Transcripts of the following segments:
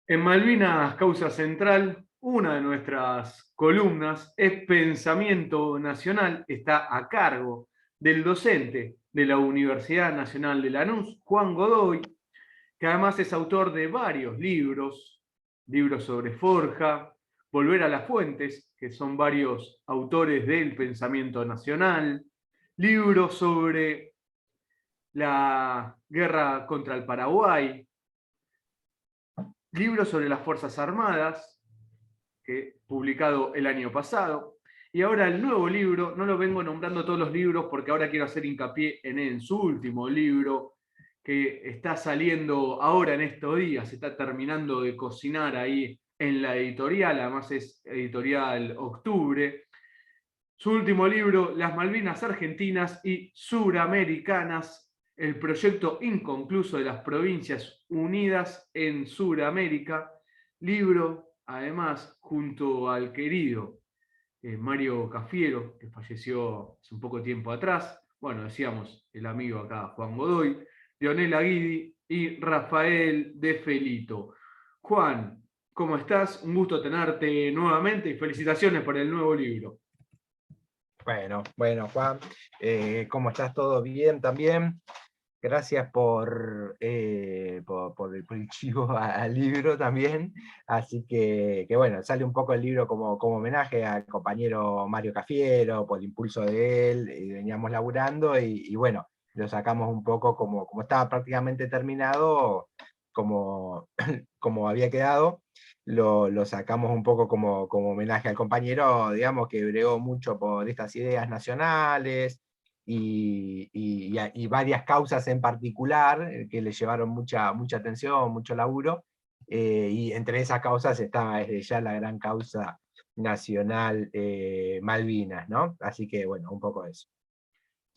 En Malvinas Causa Central, una de nuestras columnas es Pensamiento Nacional, está a cargo del docente de la Universidad Nacional de Lanús, Juan Godoy, que además es autor de varios libros, libros sobre Forja, Volver a las Fuentes, que son varios autores del pensamiento nacional, libros sobre la guerra contra el Paraguay, libros sobre las Fuerzas Armadas, que publicado el año pasado, y ahora el nuevo libro, no lo vengo nombrando todos los libros porque ahora quiero hacer hincapié en su último libro, que está saliendo ahora en estos días, se está terminando de cocinar ahí en la editorial, además es editorial Octubre. Su último libro, Las Malvinas Argentinas y Suramericanas, el proyecto inconcluso de las Provincias Unidas en Suramérica, libro, además, junto al querido Mario Cafiero, que falleció hace un poco tiempo atrás, bueno, decíamos, el amigo acá, Juan Godoy, Leonel Aguidi y Rafael De Felito. Juan, ¿cómo estás? Un gusto tenerte nuevamente y felicitaciones por el nuevo libro. Bueno, Juan, ¿cómo estás? ¿Todo bien también? Gracias por el chivo al libro también. Así que bueno, sale un poco el libro como homenaje al compañero Mario Cafiero, por el impulso de él, y veníamos laburando, y bueno, lo sacamos un poco como estaba prácticamente terminado, como, como había quedado. Lo sacamos un poco como homenaje al compañero, digamos, que bregó mucho por estas ideas nacionales, y varias causas en particular que le llevaron mucha atención, mucho laburo, y entre esas causas está desde ya la gran causa nacional, Malvinas, ¿no? Así que bueno, un poco eso.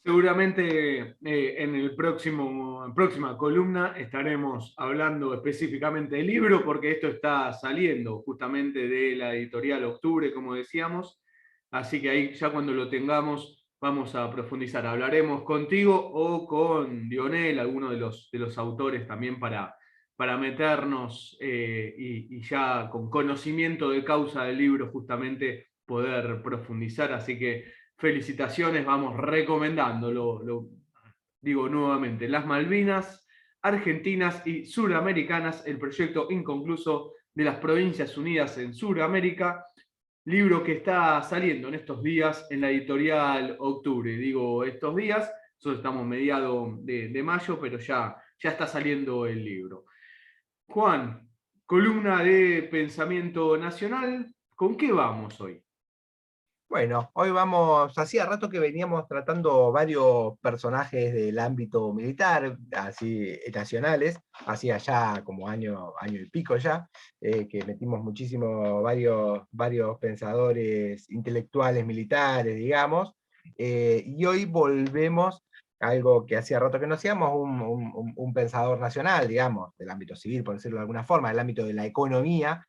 Seguramente en el próxima columna estaremos hablando específicamente del libro, porque esto está saliendo justamente de la editorial Octubre, como decíamos. Así que ahí ya cuando lo tengamos vamos a profundizar. Hablaremos contigo o con Dionel, alguno de los autores también para meternos y ya con conocimiento de causa del libro justamente poder profundizar. Así que felicitaciones, vamos recomendándolo, digo nuevamente, Las Malvinas Argentinas y Suramericanas, el proyecto inconcluso de las Provincias Unidas en Suramérica, libro que está saliendo en estos días en la editorial Octubre. Digo estos días, nosotros estamos mediados de mayo, pero ya está saliendo el libro. Juan, columna de Pensamiento Nacional, ¿con qué vamos hoy? Bueno, hoy vamos, hacía rato que veníamos tratando varios personajes del ámbito militar, así nacionales, hacía ya como año y pico ya, que metimos muchísimo varios pensadores intelectuales militares, digamos, y hoy volvemos a algo que hacía rato que no hacíamos, un pensador nacional, digamos, del ámbito civil, por decirlo de alguna forma, del ámbito de la economía,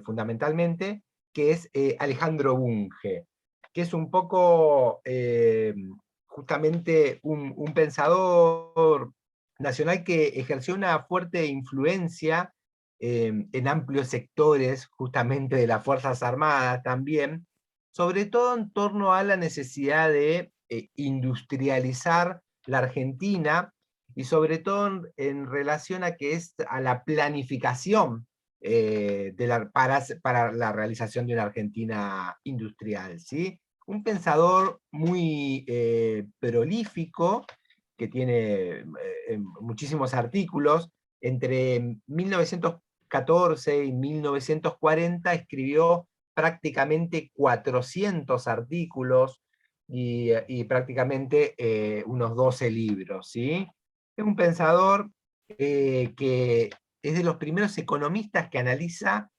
fundamentalmente, que es Alejandro Bunge, que es un poco justamente un pensador nacional que ejerció una fuerte influencia en amplios sectores justamente de las Fuerzas Armadas también, sobre todo en torno a la necesidad de industrializar la Argentina, y sobre todo en relación a que es a la planificación para la realización de una Argentina industrial, ¿sí? Un pensador muy prolífico, que tiene muchísimos artículos. Entre 1914 y 1940 escribió prácticamente 400 artículos y prácticamente unos 12 libros, ¿sí? Es un pensador que es de los primeros economistas que analiza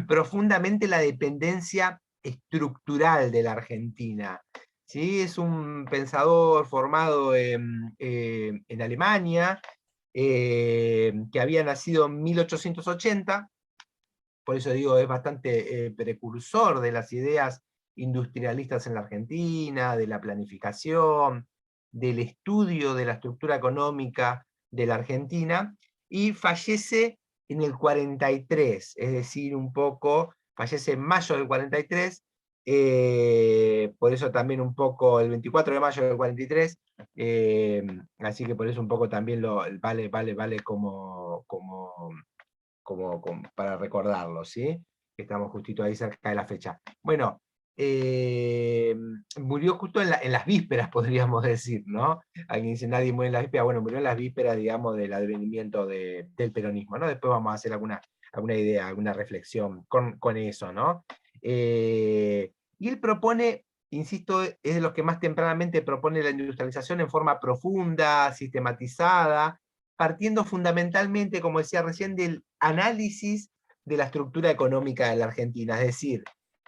profundamente la dependencia estructural de la Argentina. ¿Sí? Es un pensador formado en Alemania, que había nacido en 1880, por eso digo, es bastante precursor de las ideas industrialistas en la Argentina, de la planificación, del estudio de la estructura económica de la Argentina, y fallece en el 43, es decir, un poco, fallece en mayo del 43, por eso también un poco el 24 de mayo del 43, así que por eso un poco también vale como para recordarlo, ¿sí? Estamos justito ahí cerca de la fecha. Bueno, murió justo en las vísperas, podríamos decir, ¿no? Alguien dice, nadie muere en las vísperas, bueno, murió en las vísperas, digamos, del advenimiento del peronismo, ¿no? Después vamos a hacer alguna idea, alguna reflexión con eso, ¿no? Y él propone, insisto, es de los que más tempranamente propone la industrialización en forma profunda, sistematizada, partiendo fundamentalmente, como decía recién, del análisis de la estructura económica de la Argentina, es decir,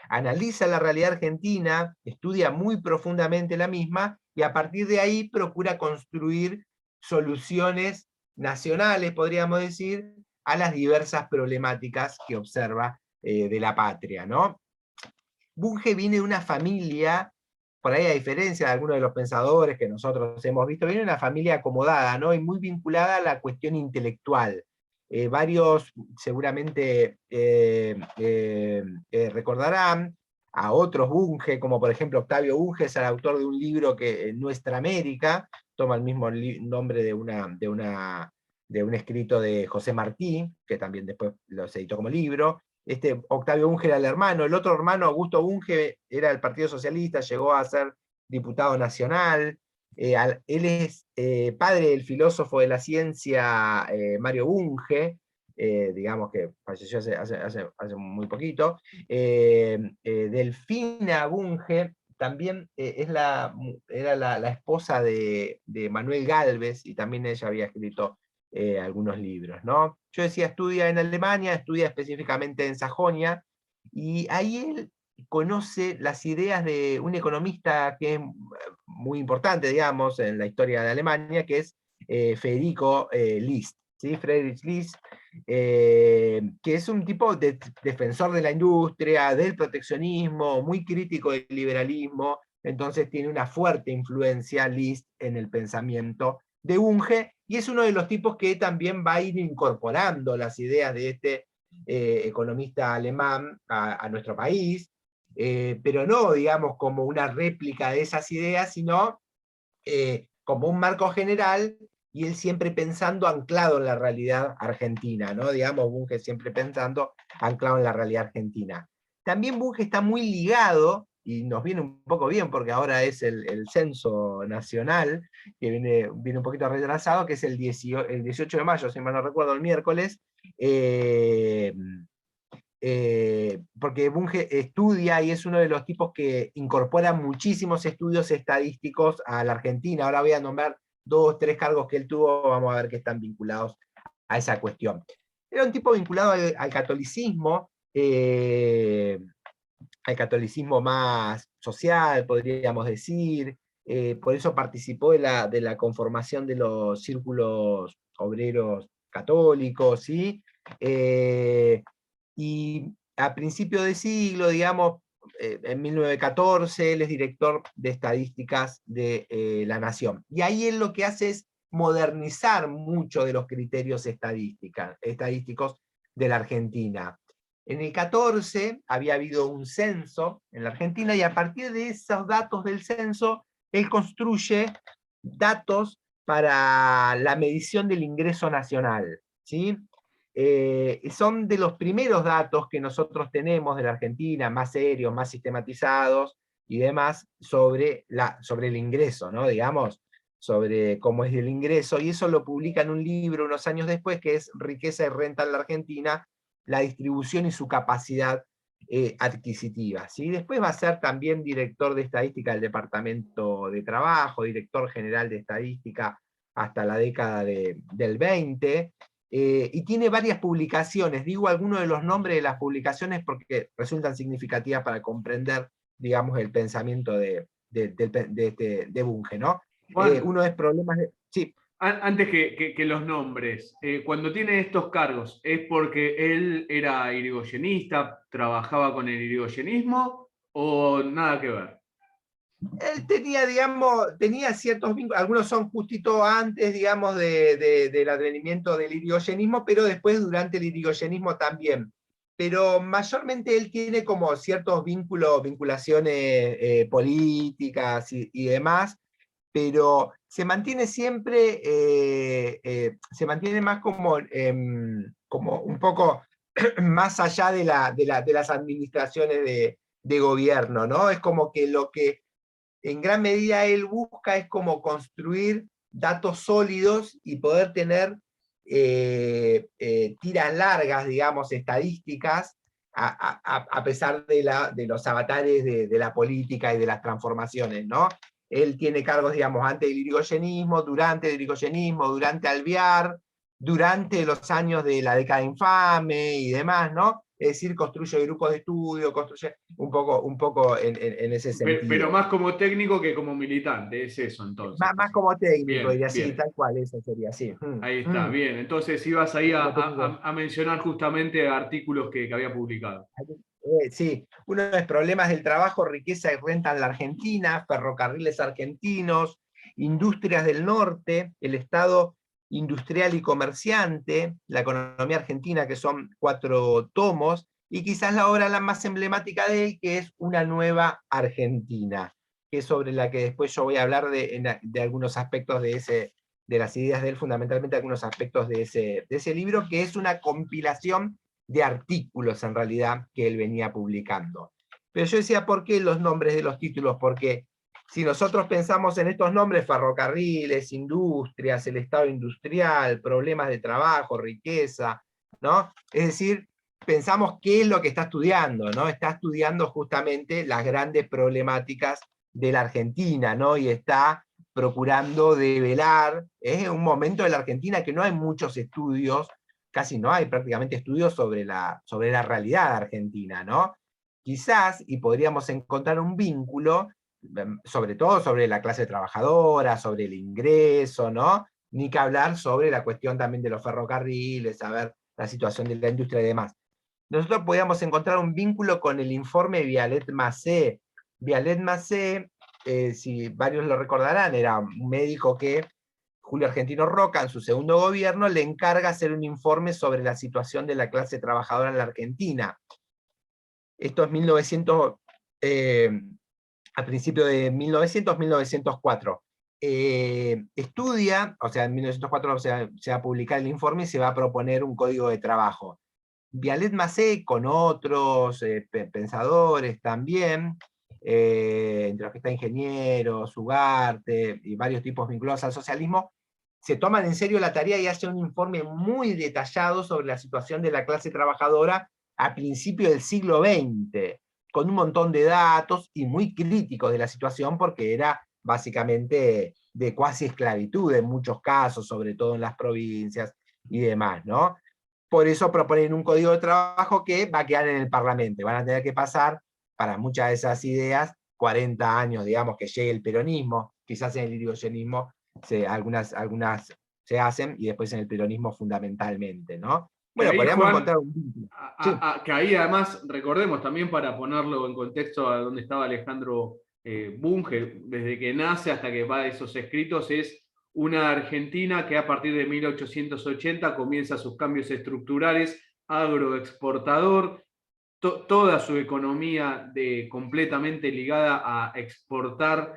analiza la realidad argentina, estudia muy profundamente la misma, y a partir de ahí procura construir soluciones nacionales, podríamos decir, a las diversas problemáticas que observa de la patria, ¿no? Bunge viene de una familia, por ahí a diferencia de algunos de los pensadores que nosotros hemos visto, viene de una familia acomodada, ¿no? Y muy vinculada a la cuestión intelectual. Varios seguramente recordarán a otros Bunge, como por ejemplo Octavio Bunge, es el autor de un libro que Nuestra América, toma el mismo nombre de un escrito de José Martí, que también después los editó como libro. Octavio Bunge era el hermano, el otro hermano, Augusto Bunge, era del Partido Socialista, llegó a ser diputado nacional. Él es padre del filósofo de la ciencia Mario Bunge, digamos que falleció hace muy poquito. Delfina Bunge también era la esposa de Manuel Gálvez, y también ella había escrito algunos libros, ¿no? Yo decía, estudia en Alemania, estudia específicamente en Sajonia, y ahí él conoce las ideas de un economista que es muy importante, digamos, en la historia de Alemania, que es Federico List, ¿sí? Friedrich List, que es un tipo de defensor de la industria, del proteccionismo, muy crítico del liberalismo, entonces tiene una fuerte influencia List en el pensamiento de Bunge, y es uno de los tipos que también va a ir incorporando las ideas de este economista alemán a nuestro país, pero no, digamos, como una réplica de esas ideas, sino como un marco general, y él siempre pensando anclado en la realidad argentina, ¿no? Digamos, Bunge siempre pensando anclado en la realidad argentina. También Bunge está muy ligado, y nos viene un poco bien porque ahora es el censo nacional, que viene un poquito retrasado, que es el 18 de mayo, si mal no recuerdo, el miércoles, porque Bunge estudia y es uno de los tipos que incorpora muchísimos estudios estadísticos a la Argentina. Ahora voy a nombrar 2, 3 cargos que él tuvo, vamos a ver que están vinculados a esa cuestión. Era un tipo vinculado al catolicismo más social, podríamos decir. Por eso participó de la conformación de los círculos obreros católicos, ¿sí? Y a principio de siglo, digamos, en 1914, él es director de estadísticas de la Nación. Y ahí él lo que hace es modernizar mucho de los criterios estadísticos de la Argentina. En el 14 había habido un censo en la Argentina, y a partir de esos datos del censo, él construye datos para la medición del ingreso nacional, ¿sí? Son de los primeros datos que nosotros tenemos de la Argentina, más serios, más sistematizados y demás, sobre el ingreso, ¿no? Digamos, sobre cómo es el ingreso, y eso lo publica en un libro unos años después, que es Riqueza y Renta en la Argentina, la distribución y su capacidad adquisitiva, ¿sí? Después va a ser también director de estadística del Departamento de Trabajo, director general de estadística hasta la década del 20, y tiene varias publicaciones. Digo algunos de los nombres de las publicaciones porque resultan significativas para comprender, digamos, el pensamiento de Bunge, ¿no? Juan, Uno es problemas de... Sí. antes que los nombres, cuando tiene estos cargos, ¿es porque él era irigoyenista, trabajaba con el irigoyenismo o nada que ver? Él tenía, digamos, tenía ciertos vínculos, algunos son justito antes, digamos, del advenimiento del irigoyenismo, pero después durante el irigoyenismo también. Pero mayormente él tiene como ciertos vínculos, vinculaciones políticas y demás, pero se mantiene siempre, se mantiene más como un poco más allá de las administraciones de gobierno, ¿no? Es como que lo que en gran medida él busca es como construir datos sólidos y poder tener tiras largas, digamos, estadísticas, a pesar de los avatares de la política y de las transformaciones, ¿no? Él tiene cargos, digamos, antes del irigoyenismo, durante el irigoyenismo, durante Alvear, durante los años de la década infame y demás, ¿no? Es decir, construye grupos de estudio, construye un poco en ese Pero sentido. más como técnico que como militante, es eso entonces. Más como técnico, Bien, diría así, bien. tal cual, eso sería así. Ahí está, bien. Entonces ibas ahí Como técnico. a mencionar justamente artículos que había publicado. Sí, uno de los problemas del trabajo, riqueza y renta en la Argentina, ferrocarriles argentinos, industrias del norte, el Estado industrial y comerciante, la economía argentina, que son 4 tomos, y quizás la obra la más emblemática de él, que es Una nueva Argentina, que es sobre la que después yo voy a hablar de algunos aspectos de las ideas de él, fundamentalmente algunos aspectos de ese libro, que es una compilación de artículos en realidad que él venía publicando. Pero yo decía, ¿por qué los nombres de los títulos? Porque si nosotros pensamos en estos nombres, ferrocarriles, industrias, el estado industrial, problemas de trabajo, riqueza, ¿no? Es decir, pensamos qué es lo que está estudiando, ¿no? Está estudiando justamente las grandes problemáticas de la Argentina, ¿no? Y está procurando develar, es un momento de la Argentina que no hay muchos estudios, casi no hay prácticamente estudios sobre la realidad argentina, ¿no? Quizás, y podríamos encontrar un vínculo, sobre todo sobre la clase trabajadora, sobre el ingreso, ¿no? Ni que hablar sobre la cuestión también de los ferrocarriles, saber la situación de la industria y demás. Nosotros podíamos encontrar un vínculo con el informe Vialet-Macé. Vialet-Macé, si varios lo recordarán, era un médico que Julio Argentino Roca, en su segundo gobierno, le encarga hacer un informe sobre la situación de la clase trabajadora en la Argentina. Esto es 1900, a principios de 1900-1904. Estudia, o sea, en 1904 se va a publicar el informe y se va a proponer un código de trabajo. Vialet Macé, con otros pensadores también, entre los que está Ingenieros, Ugarte y varios tipos vinculados al socialismo, se toman en serio la tarea y hacen un informe muy detallado sobre la situación de la clase trabajadora a principios del siglo XX, con un montón de datos y muy críticos de la situación porque era básicamente de cuasi esclavitud en muchos casos, sobre todo en las provincias y demás, ¿no? Por eso proponen un código de trabajo que va a quedar en el Parlamento. Van a tener que pasar, para muchas de esas ideas, 40 años, digamos, que llegue el peronismo, quizás en el irigoyenismo algunas se hacen, y después en el peronismo fundamentalmente, ¿no? Que Bueno, ahí, podríamos Juan, encontrar un vínculo. Sí, que ahí además, recordemos también para ponerlo en contexto a donde estaba Alejandro Bunge, desde que nace hasta que va a esos escritos, es una Argentina que a partir de 1880 comienza sus cambios estructurales, agroexportador, toda su economía completamente ligada a exportar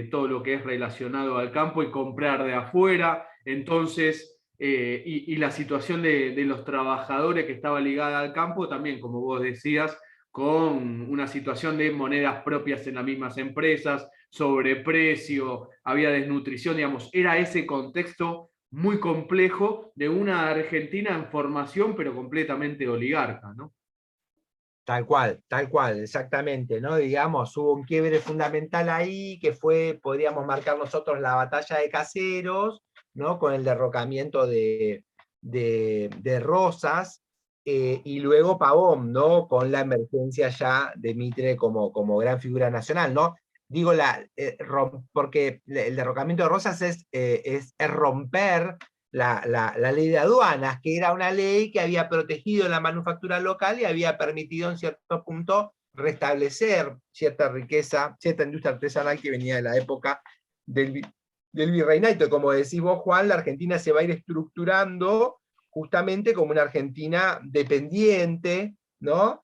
todo lo que es relacionado al campo y comprar de afuera. Entonces, y la situación de los trabajadores que estaba ligada al campo también, como vos decías, con una situación de monedas propias en las mismas empresas, sobreprecio, había desnutrición, digamos, era ese contexto muy complejo de una Argentina en formación, pero completamente oligarca, ¿no? tal cual, exactamente, ¿no? Digamos, hubo un quiebre fundamental ahí, que fue, podríamos marcar nosotros, la batalla de Caseros, ¿no? Con el derrocamiento de Rosas, y luego Pavón, ¿no? Con la emergencia ya de Mitre como gran figura nacional, ¿no? Digo, porque el derrocamiento de Rosas es romper la ley de aduanas, que era una ley que había protegido la manufactura local y había permitido en cierto punto restablecer cierta riqueza, cierta industria artesanal que venía de la época del virreinato. Como decís vos, Juan, la Argentina se va a ir estructurando justamente como una Argentina dependiente, ¿no?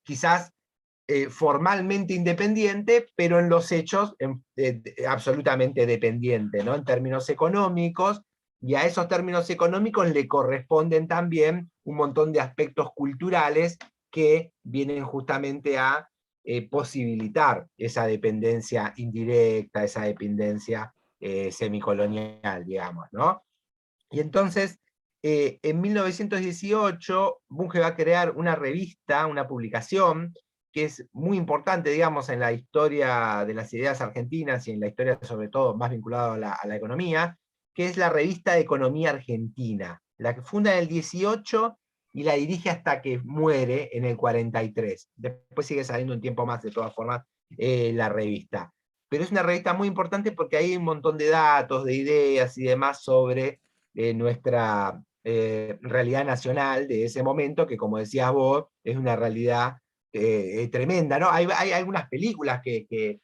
Quizás formalmente independiente, pero en los hechos absolutamente dependiente, ¿no? En términos económicos, y a esos términos económicos le corresponden también un montón de aspectos culturales que vienen justamente a posibilitar esa dependencia indirecta, esa dependencia semicolonial, digamos, ¿no? Y entonces, en 1918, Bunge va a crear una revista, una publicación, que es muy importante, digamos, en la historia de las ideas argentinas y en la historia, sobre todo, más vinculada a la economía, que es la revista de Economía Argentina, la que funda en el 18 y la dirige hasta que muere en el 43. Después sigue saliendo un tiempo más, de todas formas, la revista. Pero es una revista muy importante porque hay un montón de datos, de ideas y demás sobre nuestra realidad nacional de ese momento, que como decías vos, es una realidad tremenda, ¿no? Hay algunas películas que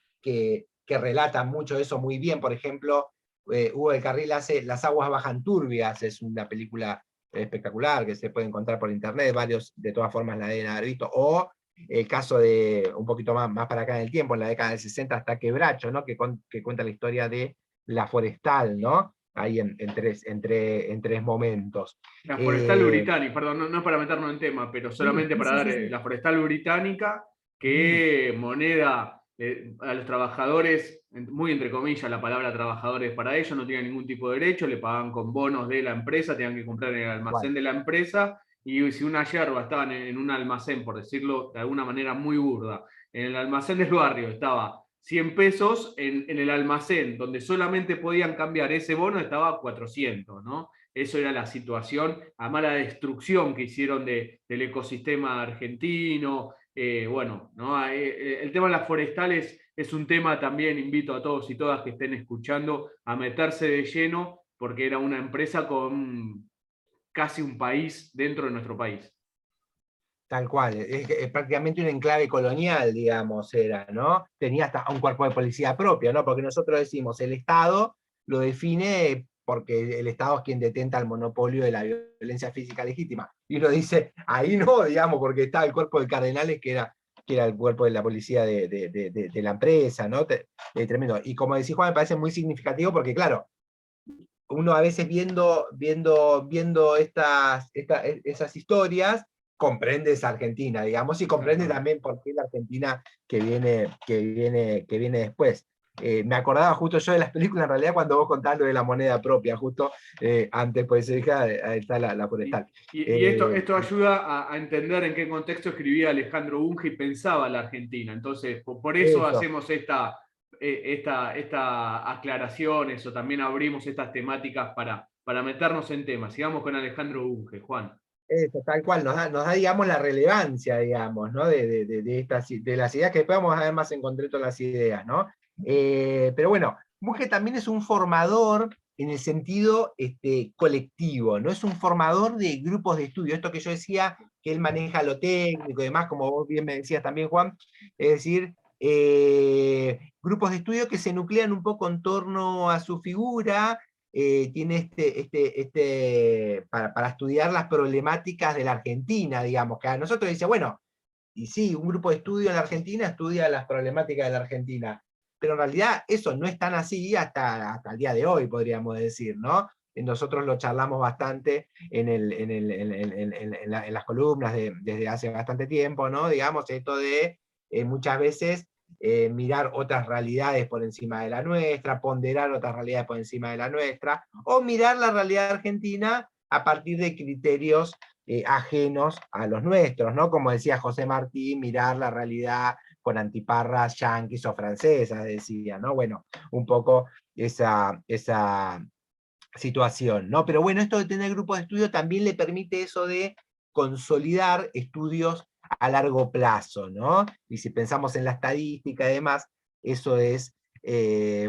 relatan mucho eso muy bien. Por ejemplo, Hugo del Carril hace Las aguas bajan turbias, es una película espectacular que se puede encontrar por internet, varios de todas formas la deben haber visto, o el caso de, un poquito más para acá en el tiempo, en la década del 60 hasta Quebracho, ¿no? Que cuenta la historia de La Forestal, ¿no? Ahí en tres momentos. La forestal británica, perdón, no es para meternos en tema, pero Sí, solamente sí, para sí, dar sí, sí. la forestal británica, Sí, que moneda a los trabajadores, muy entre comillas la palabra trabajadores para ellos, no tenían ningún tipo de derecho, le pagaban con bonos de la empresa, tenían que comprar en el igual. almacén de la empresa, y si una yerba estaba en un almacén, por decirlo de alguna manera muy burda, en el almacén del barrio estaba 100 pesos, en el almacén donde solamente podían cambiar ese bono estaba 400, ¿no? Eso era la situación, además la destrucción que hicieron del ecosistema argentino. Bueno, ¿no? El tema de las forestales es un tema también, invito a todos y todas que estén escuchando a meterse de lleno, porque era una empresa con casi un país dentro de nuestro país. Tal cual, es prácticamente un enclave colonial, digamos, era, ¿no? Tenía hasta un cuerpo de policía propio, ¿no? Porque nosotros decimos, el Estado lo define porque el Estado es quien detenta el monopolio de la violencia física legítima. Y uno dice, ahí no, digamos, porque está el cuerpo de cardenales que era el cuerpo de la policía de la empresa, ¿no? Tremendo. Y como decís, Juan, me parece muy significativo porque, claro, uno a veces viendo esas historias, comprende esa Argentina, digamos, y comprende también por qué la Argentina que viene después. Me acordaba justo yo de las películas, en realidad, cuando vos contabas lo de la moneda propia, justo antes, pues ahí está la forestal. Y esto ayuda a entender en qué contexto escribía Alejandro Bunge y pensaba la Argentina. Entonces, por eso Eso, hacemos esta aclaraciones o también abrimos estas temáticas para meternos en temas. Sigamos con Alejandro Bunge, Juan. eso, tal cual, nos da, digamos, la relevancia, digamos, ¿no? De las ideas que después vamos a ver más en concreto las ideas, ¿no? Pero bueno, Bunge también es un formador en el sentido colectivo, ¿no? Es un formador de grupos de estudio. Esto que yo decía, que él maneja lo técnico y demás, como vos bien me decías también, Juan, es decir, grupos de estudio que se nuclean un poco en torno a su figura, tiene para estudiar las problemáticas de la Argentina, digamos, que a nosotros dice, bueno, y sí, un grupo de estudio en la Argentina estudia las problemáticas de la Argentina, pero en realidad eso no es tan así hasta el día de hoy, podríamos decir, ¿no? Nosotros lo charlamos bastante en las columnas desde hace bastante tiempo, ¿no? Digamos, esto de muchas veces mirar otras realidades por encima de la nuestra, ponderar otras realidades por encima de la nuestra, o mirar la realidad argentina a partir de criterios ajenos a los nuestros, ¿no? Como decía José Martí, mirar la realidad con antiparras yanquis o francesas, decía, ¿no? Bueno, un poco esa situación, ¿no? Pero bueno, esto de tener grupos de estudio también le permite eso de consolidar estudios a largo plazo, ¿no? Y si pensamos en la estadística y demás, eso es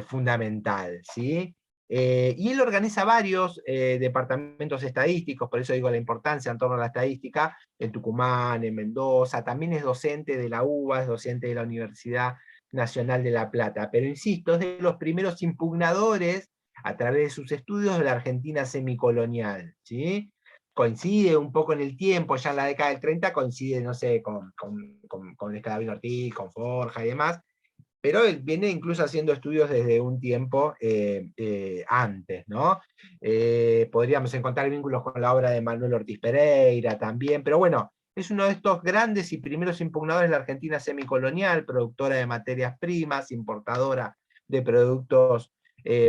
fundamental, ¿sí? Y él organiza varios departamentos estadísticos, por eso digo la importancia en torno a la estadística, en Tucumán, en Mendoza, también es docente de la UBA, es docente de la Universidad Nacional de La Plata, pero insisto, es de los primeros impugnadores a través de sus estudios de la Argentina semicolonial, ¿sí? Coincide un poco en el tiempo, ya en la década del 30 coincide, no sé, con Escalabrín Ortiz, con Forja y demás, pero él viene incluso haciendo estudios desde un tiempo antes, ¿no? Podríamos encontrar vínculos con la obra de Manuel Ortiz Pereira también, pero bueno, es uno de estos grandes y primeros impugnadores de la Argentina semicolonial, productora de materias primas, importadora de productos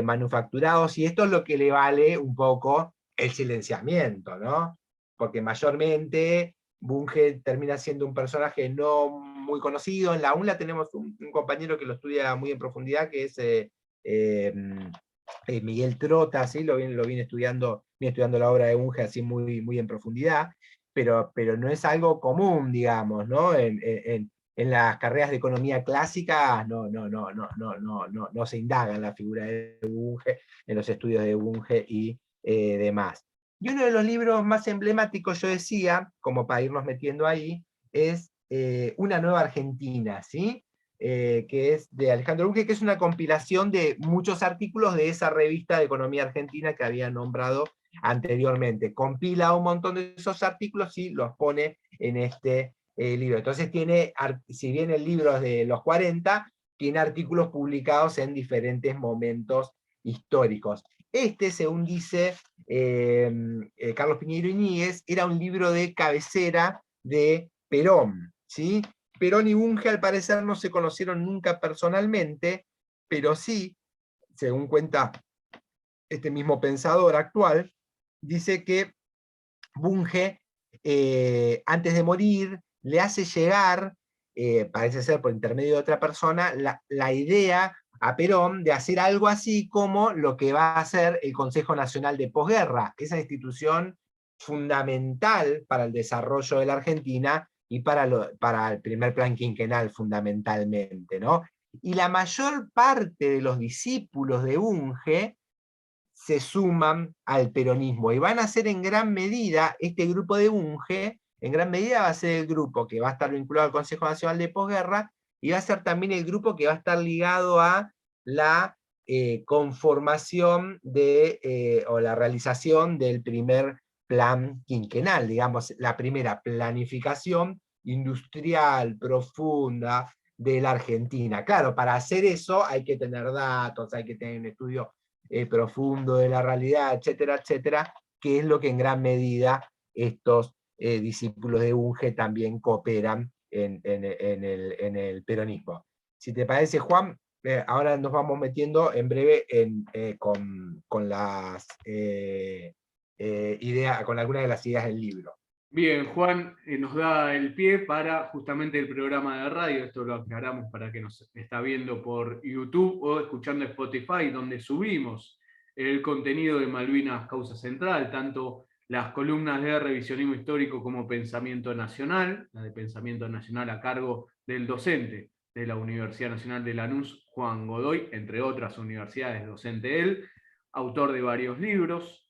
manufacturados, y esto es lo que le vale un poco el silenciamiento, ¿no? Porque mayormente Bunge termina siendo un personaje no muy conocido. En la UNLA tenemos un compañero que lo estudia muy en profundidad, que es Miguel Trota, ¿sí? Lo viene estudiando la obra de Bunge así muy en profundidad, pero no es algo común, digamos, ¿no? En las carreras de economía clásica no se indaga en la figura de Bunge, en los estudios de Bunge y demás. Y uno de los libros más emblemáticos, yo decía, como para irnos metiendo ahí, es Una Nueva Argentina, ¿sí? Que es de Alejandro Bunge, que es una compilación de muchos artículos de esa revista de economía argentina que había nombrado anteriormente. Compila un montón de esos artículos y los pone en este libro. Entonces tiene, si bien el libro es de los 40, tiene artículos publicados en diferentes momentos históricos. Este, según dice Carlos Piñeiro Iñiguez, era un libro de cabecera de Perón, ¿sí? Perón y Bunge al parecer no se conocieron nunca personalmente, pero sí, según cuenta este mismo pensador actual, dice que Bunge, antes de morir, le hace llegar, parece ser por intermedio de otra persona, la idea a Perón de hacer algo así como lo que va a hacer el Consejo Nacional de Posguerra, esa institución fundamental para el desarrollo de la Argentina y para el primer plan quinquenal fundamentalmente, ¿no? Y la mayor parte de los discípulos de Bunge se suman al peronismo y van a ser en gran medida, este grupo de Bunge, en gran medida va a ser el grupo que va a estar vinculado al Consejo Nacional de Posguerra y va a ser también el grupo que va a estar ligado a la conformación o la realización del primer plan quinquenal, digamos, la primera planificación industrial profunda de la Argentina. Claro, para hacer eso hay que tener datos, hay que tener un estudio profundo de la realidad, etcétera, etcétera, que es lo que en gran medida estos discípulos de Bunge también cooperan en el peronismo. Si te parece, Juan, ahora nos vamos metiendo en breve con las ideas, con algunas de las ideas del libro. Bien, Juan nos da el pie para justamente el programa de radio. Esto lo aclaramos para que nos está viendo por YouTube o escuchando Spotify, donde subimos el contenido de Malvinas Causa Central, tanto las columnas de revisionismo histórico como Pensamiento Nacional, la de Pensamiento Nacional a cargo del docente de la Universidad Nacional de Lanús, Juan Godoy, entre otras universidades, docente él, autor de varios libros.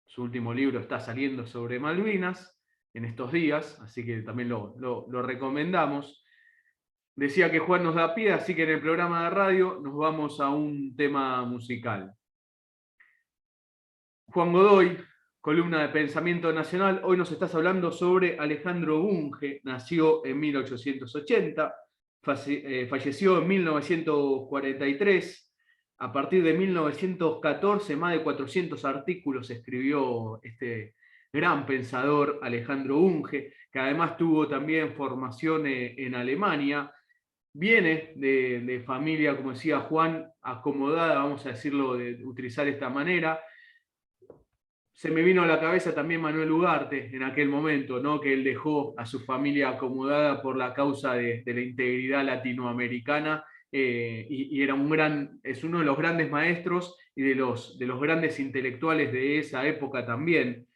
Su último libro está saliendo sobre Malvinas en estos días, así que también lo recomendamos. Decía que Juan nos da pie, así que en el programa de radio nos vamos a un tema musical. Juan Godoy, columna de Pensamiento Nacional, hoy nos estás hablando sobre Alejandro Bunge, nació en 1880, falleció en 1943, a partir de 1914 más de 400 artículos escribió este gran pensador Alejandro Bunge, que además tuvo también formación en Alemania, viene de familia, como decía Juan, acomodada, vamos a decirlo, de utilizar esta manera. Se me vino a la cabeza también Manuel Ugarte en aquel momento, ¿no? Que él dejó a su familia acomodada por la causa de la integridad latinoamericana y era es uno de los grandes maestros y de los grandes intelectuales de esa época también.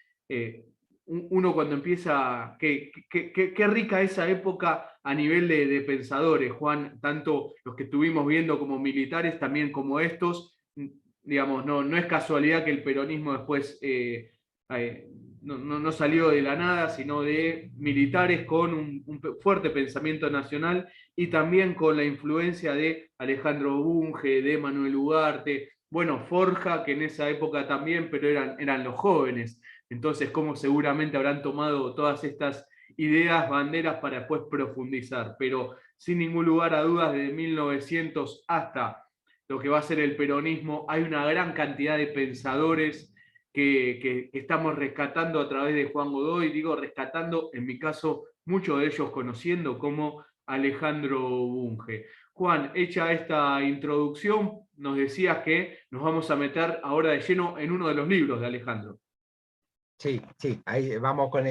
Uno cuando empieza, qué rica esa época a nivel de pensadores, Juan, tanto los que estuvimos viendo como militares, también como estos, digamos, no es casualidad que el peronismo después no salió de la nada, sino de militares con un fuerte pensamiento nacional y también con la influencia de Alejandro Bunge, de Manuel Ugarte, bueno, Forja, que en esa época también, pero eran los jóvenes. Entonces, como seguramente habrán tomado todas estas ideas, banderas para después profundizar. Pero sin ningún lugar a dudas, desde 1900 hasta lo que va a ser el peronismo, hay una gran cantidad de pensadores que estamos rescatando a través de Juan Godoy, digo rescatando, en mi caso, muchos de ellos conociendo como Alejandro Bunge. Juan, hecha esta introducción, nos decías que nos vamos a meter ahora de lleno en uno de los libros de Alejandro. Sí, sí, ahí vamos con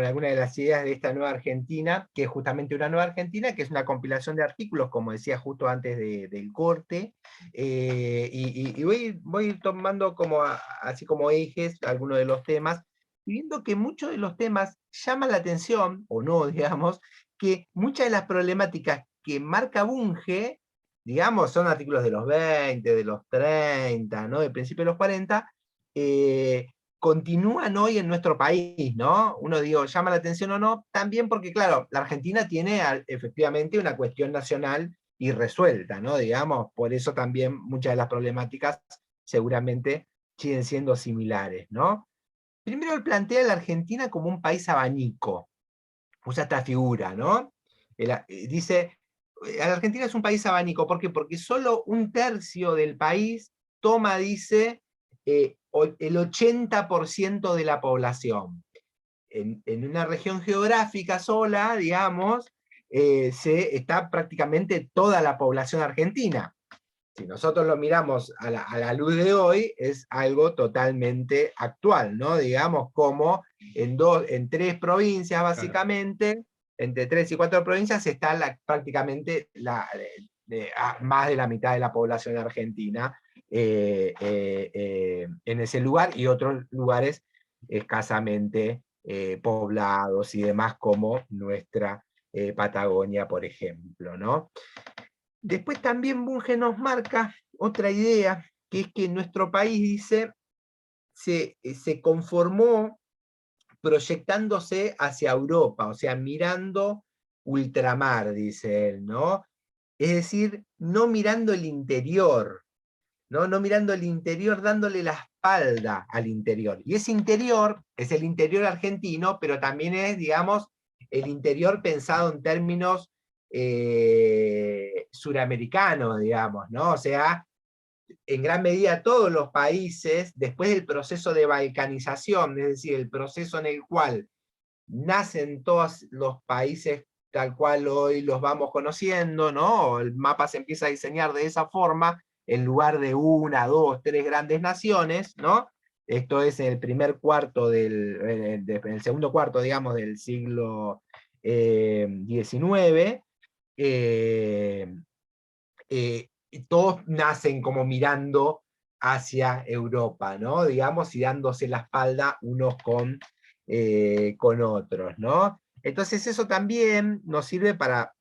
algunas de las ideas de esta nueva Argentina, que es justamente una nueva Argentina, que es una compilación de artículos, como decía justo antes del corte, y voy tomando como así como ejes algunos de los temas, y viendo que muchos de los temas llaman la atención, o no, digamos, que muchas de las problemáticas que marca Bunge, digamos, son artículos de los 20, de los 30, ¿no? De principios de los 40, continúan hoy en nuestro país, ¿no? Uno digo, llama la atención o no, también porque, claro, la Argentina tiene efectivamente una cuestión nacional irresuelta, ¿no? Digamos, por eso también muchas de las problemáticas seguramente siguen siendo similares, ¿no? Primero él plantea a la Argentina como un país abanico, usa esta figura, ¿no? Dice, la Argentina es un país abanico, ¿por qué? Porque solo un tercio del país toma, dice, el 80% de la población. En una región geográfica sola, digamos, está prácticamente toda la población argentina. Si nosotros lo miramos a la luz de hoy, es algo totalmente actual, ¿no? Digamos, como en 3 provincias, básicamente, entre 3 y 4 provincias, está prácticamente más de la mitad de la población argentina en ese lugar, y otros lugares escasamente poblados y demás, como nuestra Patagonia, por ejemplo, ¿no? Después también Bunge nos marca otra idea, que es que nuestro país, dice, se conformó proyectándose hacia Europa, o sea, mirando ultramar, dice él, ¿no? Es decir, no mirando el interior, ¿no? No mirando el interior, dándole la espalda al interior. Y ese interior es el interior argentino, pero también es, digamos, el interior pensado en términos suramericanos, digamos, ¿no? O sea, en gran medida todos los países, después del proceso de balcanización, es decir, el proceso en el cual nacen todos los países tal cual hoy los vamos conociendo, ¿no? El mapa se empieza a diseñar de esa forma, en lugar de 1, 2, 3 grandes naciones, ¿no? Esto es en el primer cuarto en el segundo cuarto, digamos, del siglo XIX. Todos nacen como mirando hacia Europa, ¿no? Digamos, y dándose la espalda unos con otros, ¿no? Entonces eso también nos sirve para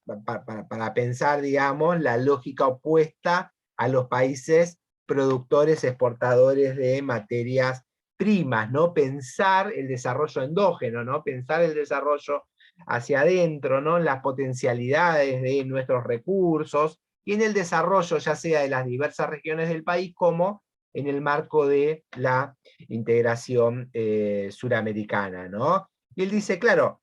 pensar, digamos, la lógica opuesta a los países productores, exportadores de materias primas, ¿no? Pensar el desarrollo endógeno, ¿no? Pensar el desarrollo hacia adentro, ¿no? Las potencialidades de nuestros recursos, y en el desarrollo ya sea de las diversas regiones del país como en el marco de la integración suramericana, ¿no? Y él dice, claro,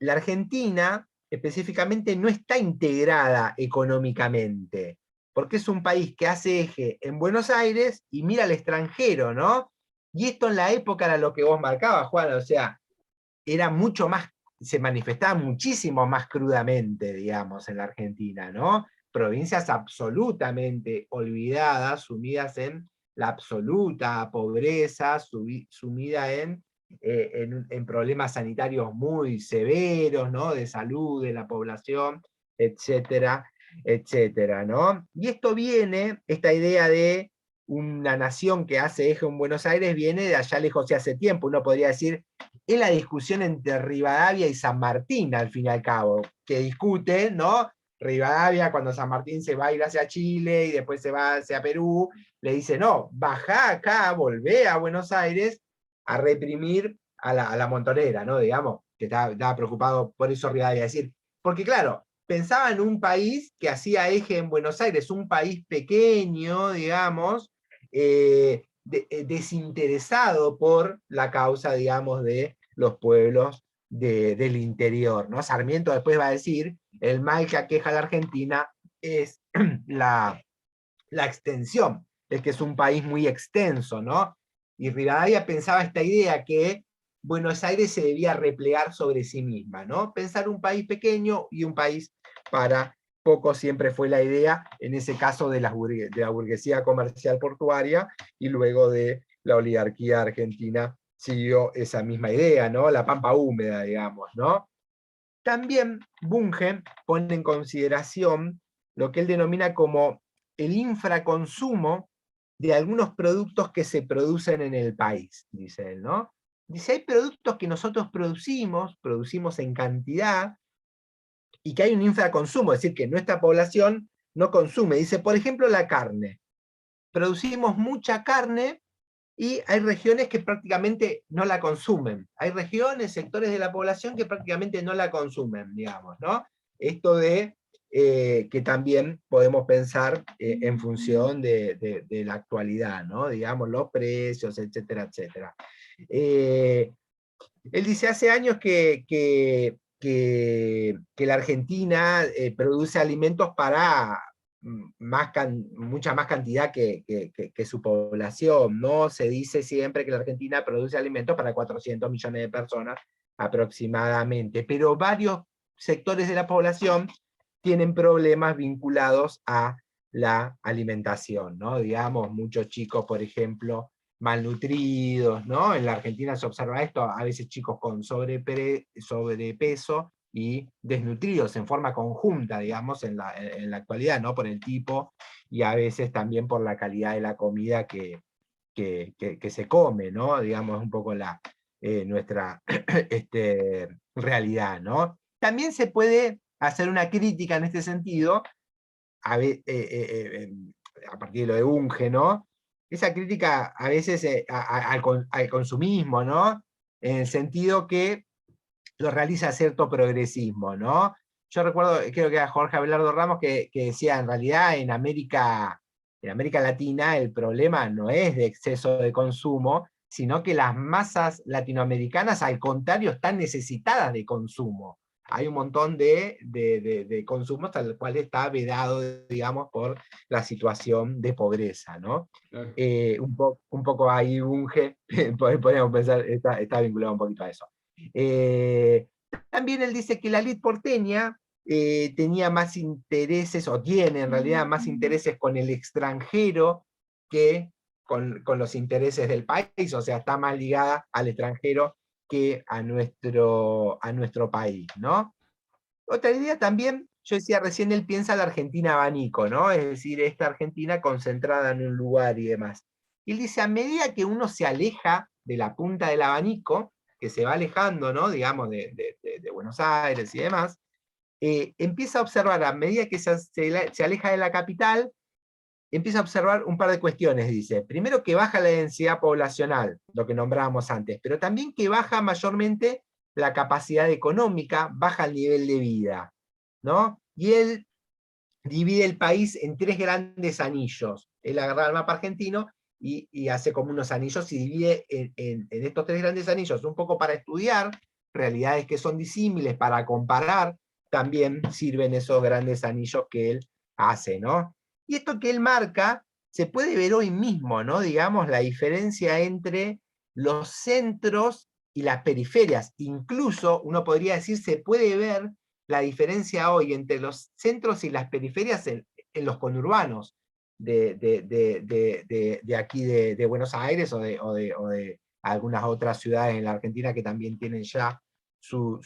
la Argentina específicamente no está integrada económicamente, porque es un país que hace eje en Buenos Aires y mira al extranjero, ¿no? Y esto en la época era lo que vos marcabas, Juan, o sea, era mucho más, se manifestaba muchísimo más crudamente, digamos, en la Argentina, ¿no? Provincias absolutamente olvidadas, sumidas en la absoluta pobreza, sumida en problemas sanitarios muy severos, ¿no? De salud de la población, etcétera, etcétera, ¿no? Y esto viene, esta idea de una nación que hace eje en Buenos Aires, viene de allá lejos de hace tiempo. Uno podría decir, es la discusión entre Rivadavia y San Martín, al fin y al cabo, que discute, ¿no? Rivadavia, cuando San Martín se va a ir hacia Chile y después se va hacia Perú, le dice, no, bajá acá, volvé a Buenos Aires a reprimir a la montonera, ¿no? Digamos, que estaba preocupado por eso Rivadavia. Es decir, porque claro, pensaba en un país que hacía eje en Buenos Aires, un país pequeño, digamos, desinteresado por la causa, digamos, de los pueblos del interior, ¿no? Sarmiento después va a decir, el mal que aqueja a la Argentina es la extensión, es que es un país muy extenso, ¿no? Y Rivadavia pensaba esta idea que Buenos Aires se debía replegar sobre sí misma, ¿no? Pensar un país pequeño y un país para poco siempre fue la idea, en ese caso de la burguesía comercial portuaria y luego de la oligarquía argentina siguió esa misma idea, ¿no? La pampa húmeda, digamos, ¿no? También Bunge pone en consideración lo que él denomina como el infraconsumo de algunos productos que se producen en el país, dice él, ¿no? Dice, hay productos que nosotros producimos en cantidad, y que hay un infraconsumo, es decir, que nuestra población no consume. Dice, por ejemplo, la carne. Producimos mucha carne y hay regiones que prácticamente no la consumen. Hay regiones, sectores de la población que prácticamente no la consumen, digamos, ¿no? Esto de que también podemos pensar en función de la actualidad, ¿no? Digamos, los precios, etcétera, etcétera. Él dice, hace años que la Argentina produce alimentos para mucha más cantidad que su población, ¿no? Se dice siempre que la Argentina produce alimentos para 400 millones de personas aproximadamente, pero varios sectores de la población tienen problemas vinculados a la alimentación, ¿no? Digamos, muchos chicos, por ejemplo, malnutridos, ¿no? En la Argentina se observa esto, a veces chicos con sobrepeso y desnutridos en forma conjunta, digamos, en la actualidad, ¿no? Por el tipo y a veces también por la calidad de la comida que se come, ¿no? Digamos, un poco nuestra realidad, ¿no? También se puede hacer una crítica en este sentido, a partir de lo de Bunge, ¿no? Esa crítica a veces al consumismo, ¿no? En el sentido que lo realiza cierto progresismo, ¿no? Yo recuerdo, creo que era Jorge Abelardo Ramos que decía, en realidad en América Latina el problema no es de exceso de consumo, sino que las masas latinoamericanas al contrario están necesitadas de consumo. Hay un montón de consumos al cual está vedado, digamos, por la situación de pobreza, ¿no? Claro. Un poco ahí Bunge, podríamos pensar, está vinculado un poquito a eso. Eh, También él dice que la elite porteña tenía más intereses, o tiene en realidad más intereses con el extranjero que con los intereses del país, o sea, está más ligada al extranjero que a nuestro país, ¿no? Otra idea también, yo decía recién, él piensa la Argentina abanico, ¿no? Es decir, esta Argentina concentrada en un lugar y demás. Y él dice, a medida que uno se aleja de la punta del abanico, que se va alejando, ¿no? Digamos, de Buenos Aires y demás, empieza a observar, a medida que se aleja de la capital, empieza a observar un par de cuestiones, dice. Primero, que baja la densidad poblacional, lo que nombrábamos antes, pero también que baja mayormente la capacidad económica, baja el nivel de vida, ¿no? Y él divide el país en tres grandes anillos. Él agarra el mapa argentino y hace como unos anillos y divide en estos tres grandes anillos, un poco para estudiar realidades que son disímiles, para comparar, también sirven esos grandes anillos que él hace, ¿no? Y esto que él marca se puede ver hoy mismo, ¿no? Digamos, la diferencia entre los centros y las periferias. Incluso, uno podría decir, se puede ver la diferencia hoy entre los centros y las periferias en los conurbanos de aquí de Buenos Aires o de algunas otras ciudades en la Argentina que también tienen ya su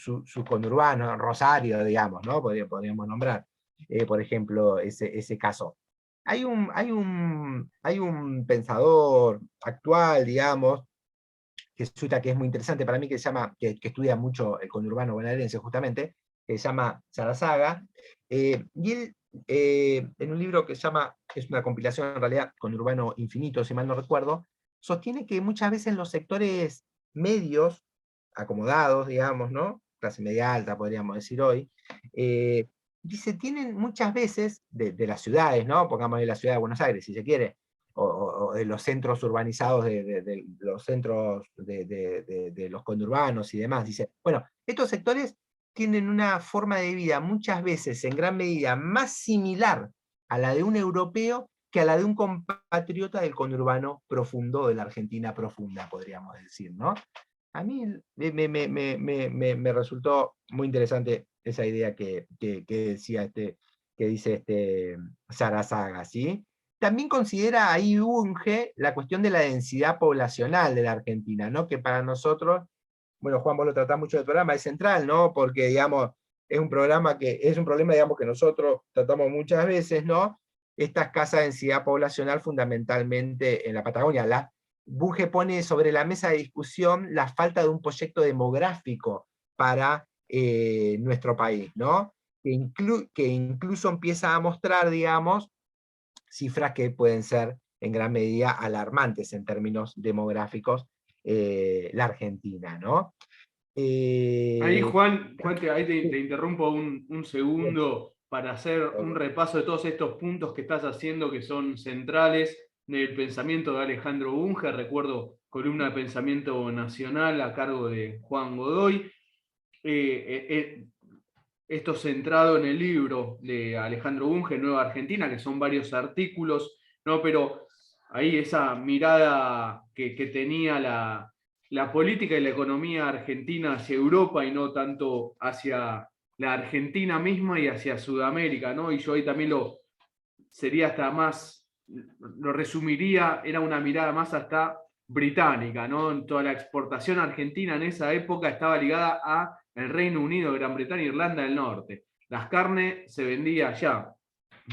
conurbano, Rosario, digamos, ¿no? Podríamos nombrar, por ejemplo, ese caso. Hay un pensador actual, digamos, que es muy interesante para mí, que estudia mucho el conurbano bonaerense, justamente, que se llama Sarazaga, y él, en un libro que se llama, que es una compilación en realidad con Urbano Infinito, si mal no recuerdo, sostiene que muchas veces los sectores medios, acomodados, digamos, ¿no? Clase media alta, podríamos decir hoy, dice, tienen muchas veces, de las ciudades, ¿no? Pongamos de la ciudad de Buenos Aires, si se quiere, o de los centros urbanizados, de los centros de los conurbanos y demás. Dice, bueno, estos sectores tienen una forma de vida muchas veces, en gran medida, más similar a la de un europeo que a la de un compatriota del conurbano profundo, de la Argentina profunda, podríamos decir, ¿no? A mí me resultó muy interesante esa idea que decía que dice Sarazaga, ¿sí? También considera ahí Bunge la cuestión de la densidad poblacional de la Argentina, ¿no? Que para nosotros, bueno, Juan, vos lo tratás mucho del programa, es central, ¿no? Porque, digamos, es un programa que es un problema, digamos, que nosotros tratamos muchas veces, ¿no? Esta escasa densidad poblacional fundamentalmente en la Patagonia. Bunge pone sobre la mesa de discusión la falta de un proyecto demográfico para nuestro país, ¿no? Que incluso empieza a mostrar, digamos, cifras que pueden ser en gran medida alarmantes en términos demográficos, la Argentina, ¿no? Ahí, Eh, Juan, ahí sí, te interrumpo un bien, segundo para hacer un repaso de todos estos puntos que estás haciendo que son centrales del pensamiento de Alejandro Bunge. Recuerdo columna de pensamiento nacional a cargo de Juan Godoy. Esto centrado en el libro de Alejandro Bunge, Nueva Argentina, que son varios artículos, ¿no? Pero ahí esa mirada que tenía la política y la economía argentina hacia Europa y no tanto hacia la Argentina misma y hacia Sudamérica, ¿no? Y yo ahí también sería hasta más, lo resumiría, era una mirada más hasta británica, ¿no? Toda la exportación argentina en esa época estaba ligada a el Reino Unido, Gran Bretaña e Irlanda del Norte. Las carnes se vendían allá.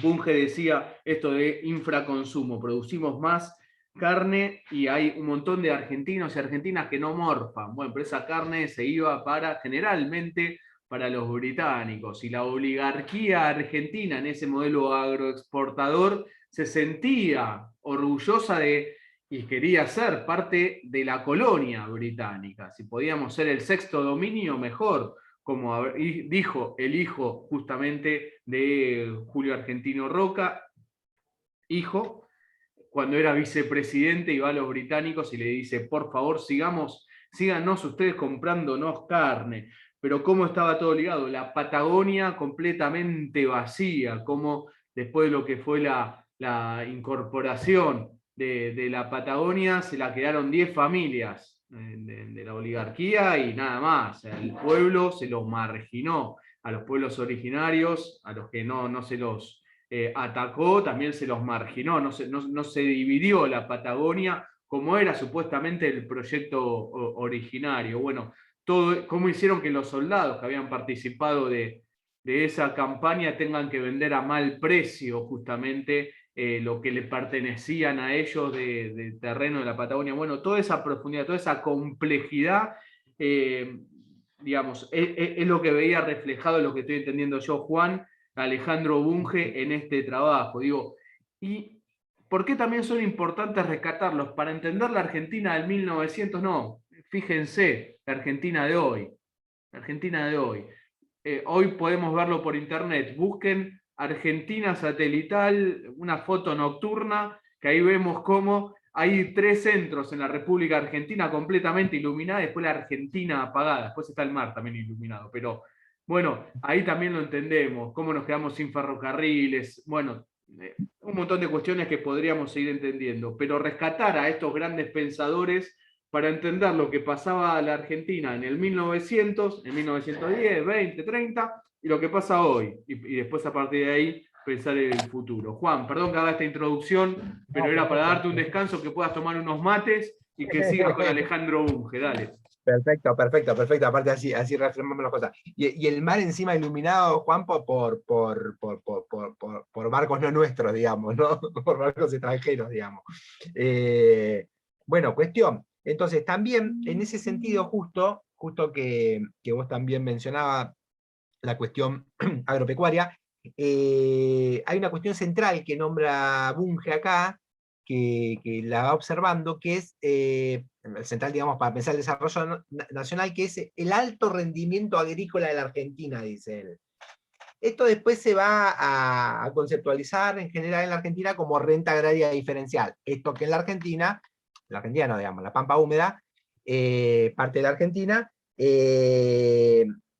Bunge decía esto de infraconsumo, producimos más carne y hay un montón de argentinos y argentinas que no morfan. Bueno, pero esa carne se iba generalmente para los británicos y la oligarquía argentina en ese modelo agroexportador se sentía orgullosa de y quería ser parte de la colonia británica. Si podíamos ser el sexto dominio, mejor, como dijo el hijo justamente de Julio Argentino Roca, hijo, cuando era vicepresidente y va a los británicos y le dice, por favor, síganos ustedes comprándonos carne. Pero cómo estaba todo ligado, la Patagonia completamente vacía, como después de lo que fue la incorporación de la Patagonia, se la quedaron 10 familias de la oligarquía y nada más. El pueblo se los marginó, a los pueblos originarios, a los que no se los atacó, también se los marginó, no se dividió la Patagonia como era supuestamente el proyecto originario. Bueno, cómo hicieron que los soldados que habían participado de esa campaña tengan que vender a mal precio justamente lo que le pertenecían a ellos de terreno de la Patagonia. Bueno, toda esa profundidad, toda esa complejidad, digamos, es lo que veía reflejado, lo que estoy entendiendo yo, Juan, Alejandro Bunge en este trabajo. Digo, ¿y por qué también son importantes rescatarlos? Para entender la Argentina del 1900, no, fíjense, la Argentina de hoy. La Argentina de hoy. Hoy podemos verlo por internet. Busquen Argentina satelital, una foto nocturna, que ahí vemos cómo hay 3 centros en la República Argentina completamente iluminadas, después la Argentina apagada, después está el mar también iluminado, pero bueno, ahí también lo entendemos, cómo nos quedamos sin ferrocarriles, bueno, un montón de cuestiones que podríamos seguir entendiendo, pero rescatar a estos grandes pensadores para entender lo que pasaba a la Argentina en el 1900, en 1910, 20, 30, y lo que pasa hoy, y después a partir de ahí pensar en el futuro. Juan, perdón que haga esta introducción, pero no, era para perfecto. darte un descanso, que puedas tomar unos mates y que sigas con Alejandro Bunge, dale. Perfecto, perfecto, perfecto. Aparte así reafirmamos las cosas. Y el mar encima iluminado, Juan, por barcos no nuestros, digamos, ¿no? Por barcos extranjeros, digamos. Bueno, cuestión. Entonces, también en ese sentido, justo que vos también mencionabas la cuestión agropecuaria, hay una cuestión central que nombra Bunge acá, que la va observando, que es central, digamos, para pensar el desarrollo nacional, que es el alto rendimiento agrícola de la Argentina, dice él. Esto después se va a conceptualizar en general en la Argentina como renta agraria diferencial. Esto que en la Argentina no, digamos, la Pampa Húmeda, parte de la Argentina,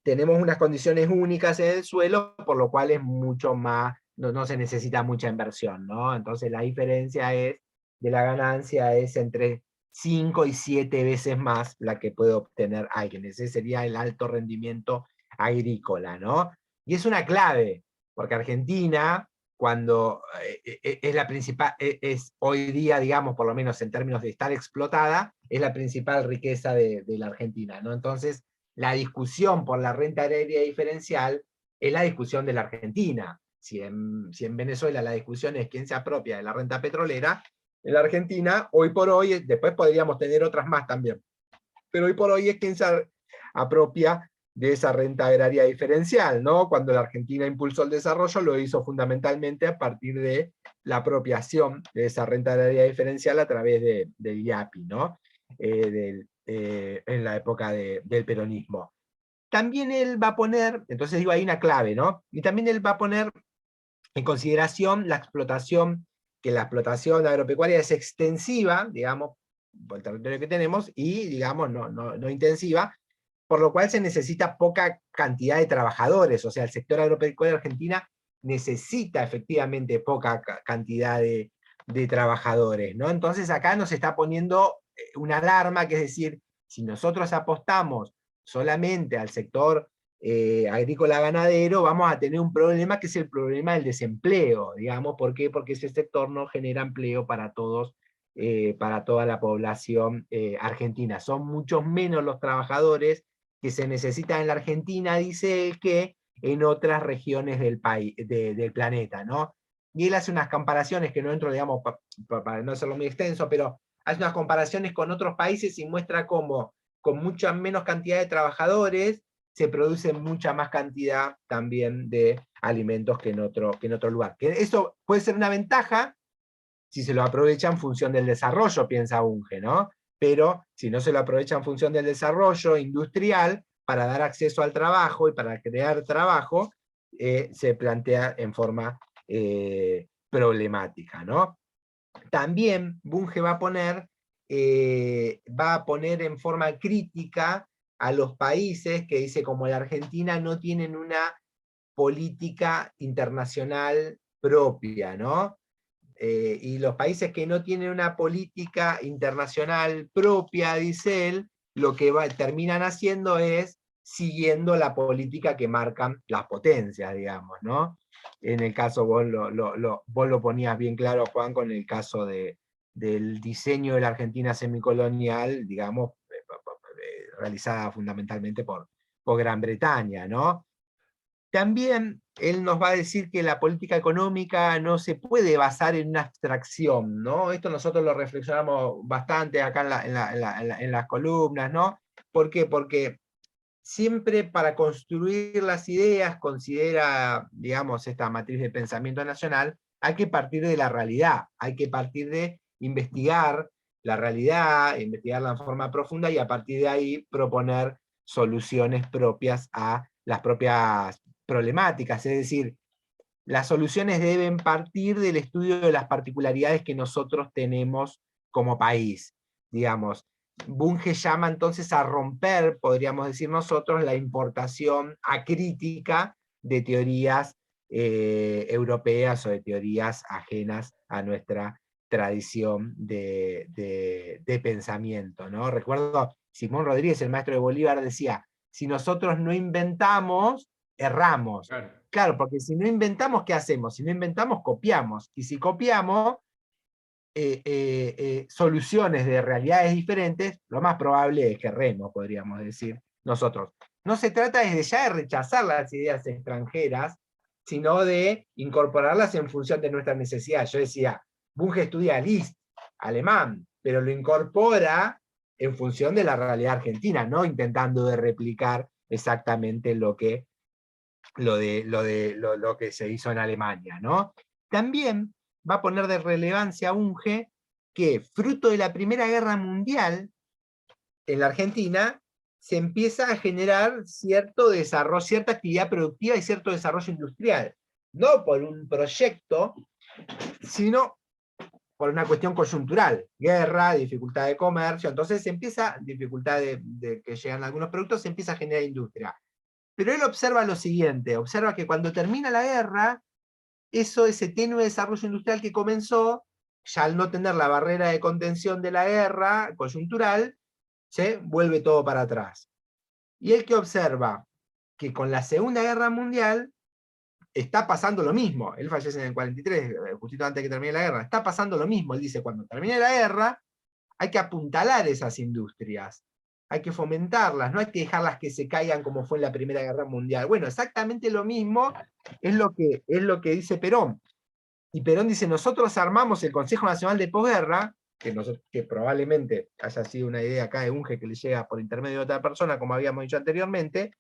tenemos unas condiciones únicas en el suelo, por lo cual es mucho más, no se necesita mucha inversión, ¿no? Entonces la diferencia de la ganancia es entre 5 y 7 veces más la que puede obtener alguien. Ese sería el alto rendimiento agrícola, ¿no? Y es una clave, porque Argentina, cuando es la principal, es hoy día, digamos, por lo menos en términos de estar explotada, es la principal riqueza de la Argentina, ¿no? Entonces, la discusión por la renta agraria diferencial es la discusión de la Argentina. Si en Venezuela la discusión es quién se apropia de la renta petrolera, en la Argentina, hoy por hoy, después podríamos tener otras más también, pero hoy por hoy es quién se apropia de esa renta agraria diferencial, ¿no? Cuando la Argentina impulsó el desarrollo, lo hizo fundamentalmente a partir de la apropiación de esa renta agraria diferencial a través del IAPI, ¿no? En la época del peronismo. También él va a poner, entonces digo, hay una clave, ¿no? Y también él va a poner en consideración la explotación, que la explotación agropecuaria es extensiva, digamos, por el territorio que tenemos, y, digamos, no intensiva, por lo cual se necesita poca cantidad de trabajadores, o sea, el sector agropecuario de Argentina necesita efectivamente poca cantidad de trabajadores, ¿no? Entonces acá nos está poniendo una alarma, que es decir, si nosotros apostamos solamente al sector agrícola ganadero, vamos a tener un problema que es el problema del desempleo, digamos. ¿Por qué? Porque ese sector no genera empleo para todos, para toda la población argentina. Son muchos menos los trabajadores que se necesitan en la Argentina, dice él, que en otras regiones del país, del planeta, ¿no? Y él hace unas comparaciones que no entro, digamos, para no hacerlo muy extenso, pero hace unas comparaciones con otros países y muestra cómo con mucha menos cantidad de trabajadores se produce mucha más cantidad también de alimentos que en otro lugar. Que eso puede ser una ventaja si se lo aprovecha en función del desarrollo, piensa Bunge, ¿no? Pero si no se lo aprovecha en función del desarrollo industrial, para dar acceso al trabajo y para crear trabajo, se plantea en forma problemática, ¿no? También Bunge va a poner en forma crítica a los países que dice, como la Argentina, no tienen una política internacional propia, ¿no? Y los países que no tienen una política internacional propia, dice él, lo que terminan haciendo es siguiendo la política que marcan las potencias, digamos, ¿no? En el caso, vos lo ponías bien claro, Juan, con el caso del diseño de la Argentina semicolonial, digamos, realizada fundamentalmente por Gran Bretaña, ¿no? También él nos va a decir que la política económica no se puede basar en una abstracción, ¿no? Esto nosotros lo reflexionamos bastante acá en las columnas, ¿no? ¿Por qué? Porque siempre para construir las ideas, considera, digamos, esta matriz de pensamiento nacional, hay que partir de la realidad, hay que partir de investigar la realidad, investigarla en forma profunda y a partir de ahí proponer soluciones propias a las propias problemáticas, es decir, las soluciones deben partir del estudio de las particularidades que nosotros tenemos como país, digamos. Bunge llama entonces a romper, podríamos decir nosotros, la importación acrítica de teorías europeas o de teorías ajenas a nuestra tradición de pensamiento, ¿no? Recuerdo, Simón Rodríguez, el maestro de Bolívar, decía, si nosotros no inventamos, erramos. Claro, porque si no inventamos, ¿qué hacemos? Si no inventamos, copiamos. Y si copiamos soluciones de realidades diferentes, lo más probable es que erremos, podríamos decir nosotros. No se trata desde ya de rechazar las ideas extranjeras, sino de incorporarlas en función de nuestras necesidades. Yo decía, Bunge estudia Liszt, alemán, pero lo incorpora en función de la realidad argentina, no intentando de replicar exactamente lo que lo que se hizo en Alemania, ¿no? También va a poner de relevancia Bunge que, fruto de la Primera Guerra Mundial, en la Argentina, se empieza a generar cierto desarrollo, cierta actividad productiva y cierto desarrollo industrial. No por un proyecto, sino por una cuestión coyuntural, guerra, dificultad de comercio, entonces se empieza, dificultad de que llegan algunos productos, se empieza a generar industria. Pero él observa lo siguiente, observa que cuando termina la guerra, ese tenue desarrollo industrial que comenzó, ya al no tener la barrera de contención de la guerra coyuntural, se vuelve todo para atrás. Y él que observa que con la Segunda Guerra Mundial está pasando lo mismo. Él fallece en el 43, justito antes de que termine la guerra. Está pasando lo mismo. Él dice, cuando termine la guerra, hay que apuntalar esas industrias. Hay que fomentarlas, no hay que dejarlas que se caigan como fue en la Primera Guerra Mundial. Bueno, exactamente lo mismo es lo que dice Perón. Y Perón dice, nosotros armamos el Consejo Nacional de Posguerra, que probablemente haya sido una idea acá de Bunge que le llega por intermedio de otra persona, como habíamos dicho anteriormente,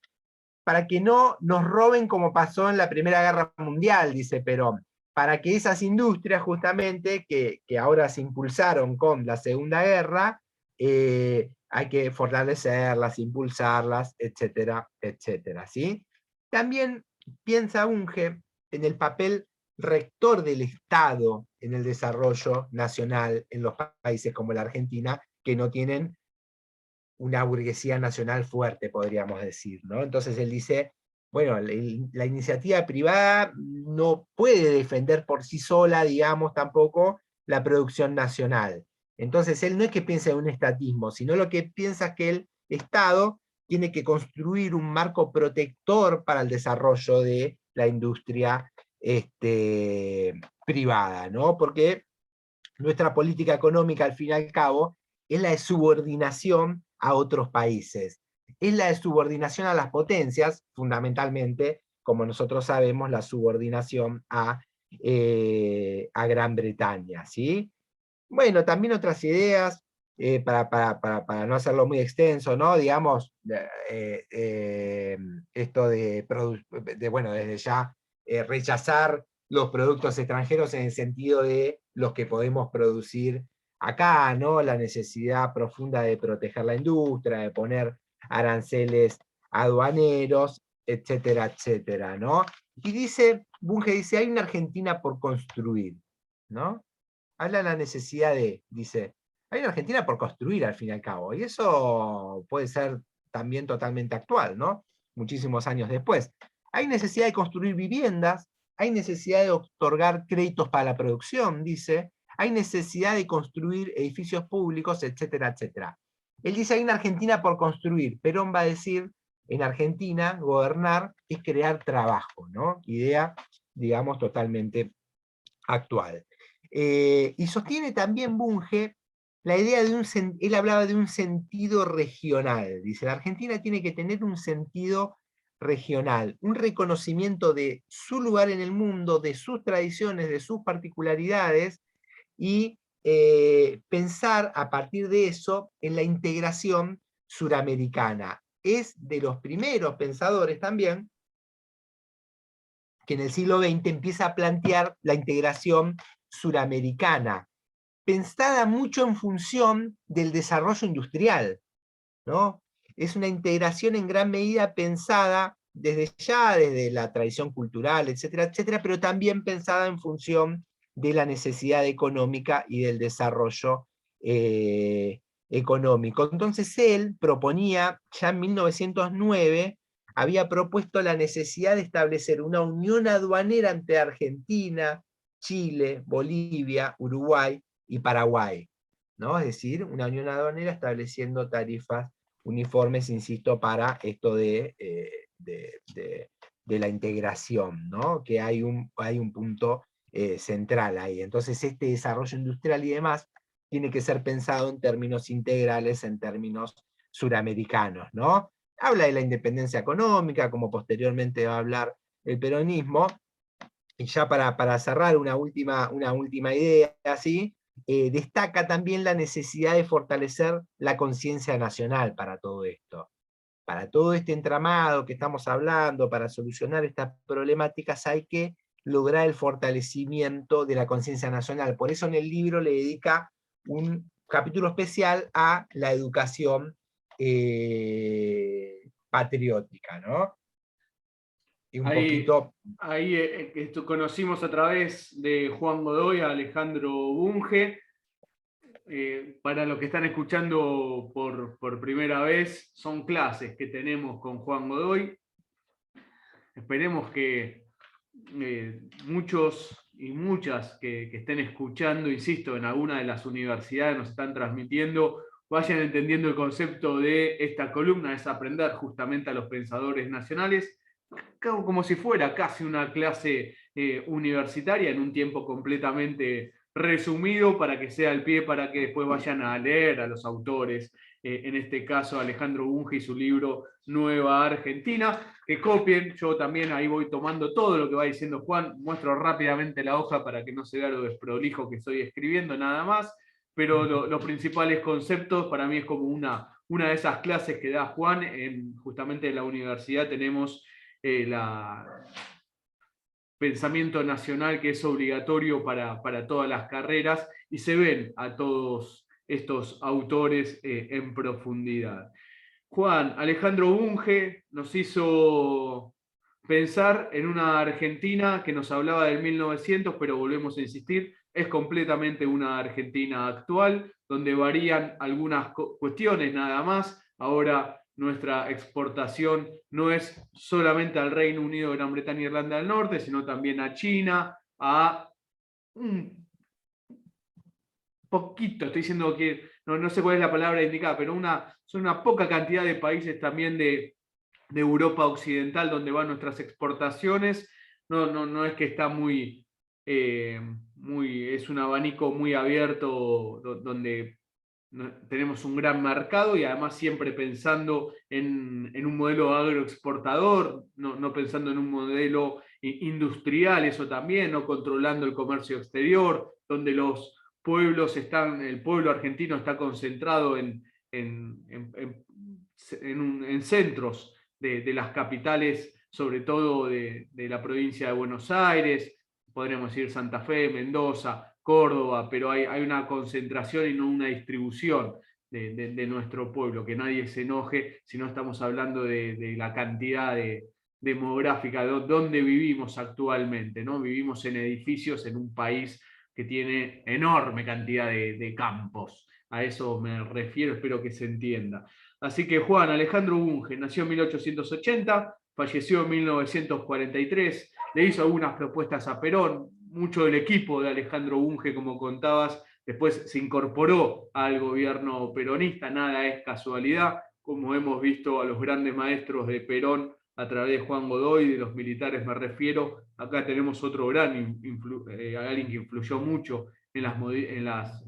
para que no nos roben como pasó en la Primera Guerra Mundial, dice Perón, para que esas industrias justamente que ahora se impulsaron con la Segunda Guerra, hay que fortalecerlas, impulsarlas, etcétera, etcétera, ¿sí? También piensa Bunge en el papel rector del Estado en el desarrollo nacional en los países como la Argentina, que no tienen una burguesía nacional fuerte, podríamos decir, ¿no? Entonces él dice, bueno, la iniciativa privada no puede defender por sí sola, digamos, tampoco la producción nacional. Entonces él no es que piense en un estatismo, sino lo que piensa es que el Estado tiene que construir un marco protector para el desarrollo de la industria privada, ¿no? Porque nuestra política económica, al fin y al cabo, es la de subordinación a otros países. Es la de subordinación a las potencias, fundamentalmente, como nosotros sabemos, la subordinación a Gran Bretaña, ¿sí? Bueno, también otras ideas, para no hacerlo muy extenso, ¿no? Digamos, esto bueno, desde ya rechazar los productos extranjeros en el sentido de los que podemos producir acá, ¿no? La necesidad profunda de proteger la industria, de poner aranceles aduaneros, etcétera, etcétera, ¿no? Y Bunge dice, hay una Argentina por construir, ¿no? Habla de la necesidad dice, hay una Argentina por construir al fin y al cabo, y eso puede ser también totalmente actual, ¿no? Muchísimos años después. Hay necesidad de construir viviendas, hay necesidad de otorgar créditos para la producción, dice, hay necesidad de construir edificios públicos, etcétera, etcétera. Él dice, hay una Argentina por construir. Perón va a decir, en Argentina, gobernar es crear trabajo, ¿no? Idea, digamos, totalmente actual. Y sostiene también Bunge la idea él hablaba de un sentido regional. Dice, la Argentina tiene que tener un sentido regional, un reconocimiento de su lugar en el mundo, de sus tradiciones, de sus particularidades, y pensar a partir de eso en la integración suramericana. Es de los primeros pensadores también que en el siglo XX empieza a plantear la integración suramericana, pensada mucho en función del desarrollo industrial, ¿no? Es una integración en gran medida pensada desde la tradición cultural, etcétera, etcétera, pero también pensada en función de la necesidad económica y del desarrollo económico. Entonces él proponía, ya en 1909, había propuesto la necesidad de establecer una unión aduanera entre Argentina, Chile, Bolivia, Uruguay y Paraguay, ¿no? Es decir, una unión aduanera estableciendo tarifas uniformes, insisto, para esto de la integración, ¿no? Que hay un punto central ahí. Entonces, este desarrollo industrial y demás tiene que ser pensado en términos integrales, en términos suramericanos, ¿no? Habla de la independencia económica, como posteriormente va a hablar el peronismo, y ya para cerrar una última idea, ¿sí? Destaca también la necesidad de fortalecer la conciencia nacional para todo esto. para todo este entramado que estamos hablando, para solucionar estas problemáticas, hay que lograr el fortalecimiento de la conciencia nacional. Por eso en el libro le dedica un capítulo especial a la educación patriótica, ¿no? Y un Ahí, poquito... conocimos a través de Juan Godoy a Alejandro Bunge. Para los que están escuchando por primera vez, son clases que tenemos con Juan Godoy. Esperemos que muchos y muchas que estén escuchando, insisto, en alguna de las universidades nos están transmitiendo, vayan entendiendo el concepto de esta columna, es aprender justamente a los pensadores nacionales, como si fuera casi una clase universitaria en un tiempo completamente resumido para que sea el pie para que después vayan a leer a los autores, en este caso Alejandro Bunge y su libro Nueva Argentina, que copien. Yo también ahí voy tomando todo lo que va diciendo Juan, muestro rápidamente la hoja para que no se vea lo desprolijo que estoy escribiendo nada más, pero los principales conceptos para mí es como una de esas clases que da Juan. Justamente en la universidad tenemos la pensamiento nacional, que es obligatorio para todas las carreras, y se ven a todos estos autores en profundidad. Juan, Alejandro Bunge nos hizo pensar en una Argentina que nos hablaba del 1900, pero volvemos a insistir, es completamente una Argentina actual, donde varían algunas cuestiones nada más. Ahora nuestra exportación no es solamente al Reino Unido, Gran Bretaña e Irlanda del Norte, sino también a China, a un poquito, estoy diciendo que no sé cuál es la palabra indicada, pero son una poca cantidad de países también de Europa Occidental donde van nuestras exportaciones. No es que está es un abanico muy abierto donde tenemos un gran mercado, y además siempre pensando en un modelo agroexportador, no pensando en un modelo industrial, eso también, no controlando el comercio exterior, donde el pueblo argentino está concentrado en centros de las capitales, sobre todo de la provincia de Buenos Aires, podríamos decir Santa Fe, Mendoza, Córdoba, pero hay una concentración y no una distribución de nuestro pueblo, que nadie se enoje si no estamos hablando de la cantidad demográfica, de donde vivimos actualmente, ¿no? Vivimos en edificios en un país que tiene enorme cantidad de campos. A eso me refiero, espero que se entienda. Así que Juan Alejandro Bunge nació en 1880, falleció en 1943, le hizo algunas propuestas a Perón. Mucho del equipo de Alejandro Bunge, como contabas, después se incorporó al gobierno peronista, nada es casualidad, como hemos visto a los grandes maestros de Perón a través de Juan Godoy, de los militares me refiero. Acá tenemos otro alguien que influyó mucho en las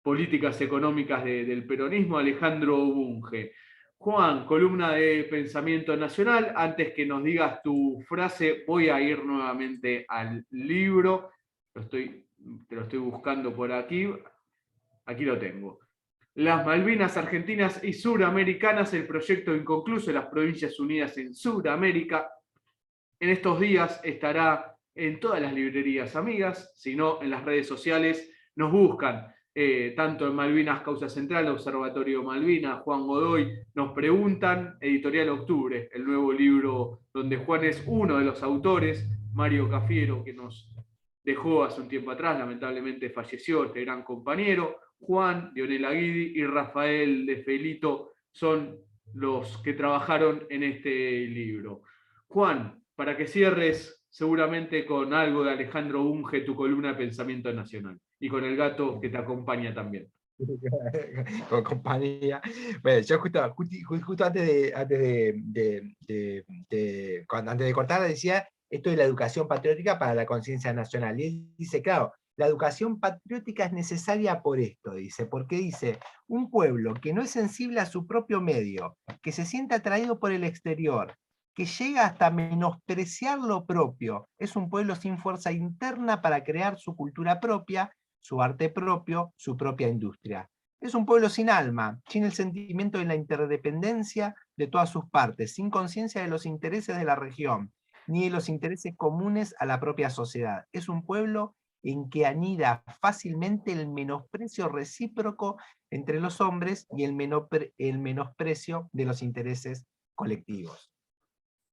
políticas económicas del peronismo, Alejandro Bunge. Juan, columna de Pensamiento Nacional. Antes que nos digas tu frase, voy a ir nuevamente al libro. Te lo estoy buscando por aquí. Aquí lo tengo. Las Malvinas argentinas y suramericanas, el proyecto inconcluso de las Provincias Unidas en Sudamérica. En estos días estará en todas las librerías amigas, sino en las redes sociales. Nos buscan tanto en Malvinas Causa Central, Observatorio Malvinas, Juan Godoy, nos preguntan, Editorial Octubre, el nuevo libro donde Juan es uno de los autores, Mario Cafiero, que nos dejó hace un tiempo atrás, lamentablemente falleció este gran compañero. Juan, Dionel Guidi y Rafael de Felito son los que trabajaron en este libro. Juan, para que cierres seguramente con algo de Alejandro Bunge, tu columna de Pensamiento Nacional, y con el gato que te acompaña también. Con compañía. Bueno, yo justo antes de cortar decía esto de la educación patriótica para la conciencia nacional. Y él dice, claro, la educación patriótica es necesaria por esto, dice, porque dice, un pueblo que no es sensible a su propio medio, que se siente atraído por el exterior, que llega hasta menospreciar lo propio, es un pueblo sin fuerza interna para crear su cultura propia, su arte propio, su propia industria. Es un pueblo sin alma, sin el sentimiento de la interdependencia de todas sus partes, sin conciencia de los intereses de la región, ni de los intereses comunes a la propia sociedad. Es un pueblo en que anida fácilmente el menosprecio recíproco entre los hombres y el menosprecio de los intereses colectivos.